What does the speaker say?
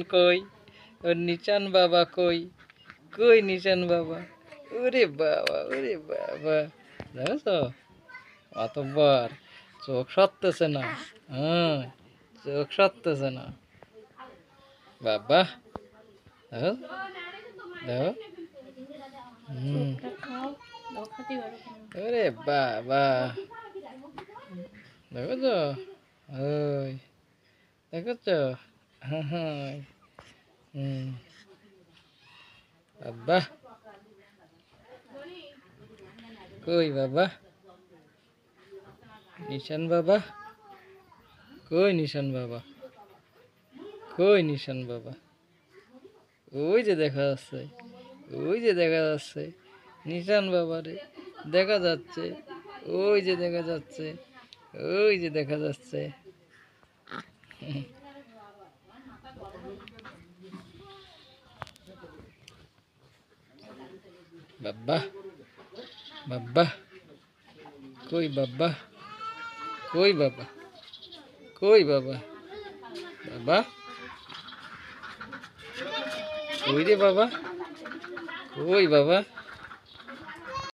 কই ওর নিচান বাবা কই কই নিচান বাবা ওরে বাবা ওরে বাবা দেখো অতবার চোখ সরতেছে না হ্যাঁ চোখ সরতেছে না বাবা দেখো দেখো ওরে বাবা দেখো তো ওই দেখো তো হ্যাঁ হ্যাঁ বাবা কই বাবা নিশান বাবা কই নিশান বাবা কই নিশান বাবা ওই যে দেখা যাচ্ছে ওই যে দেখা যাচ্ছে নিশান বাবারে দেখা যাচ্ছে ওই যে দেখা যাচ্ছে ওই যে দেখা যাচ্ছে বাবা বাবা কই বাবা কই বাবা কই বাবা বাবা কই রে বাবা কই বাবা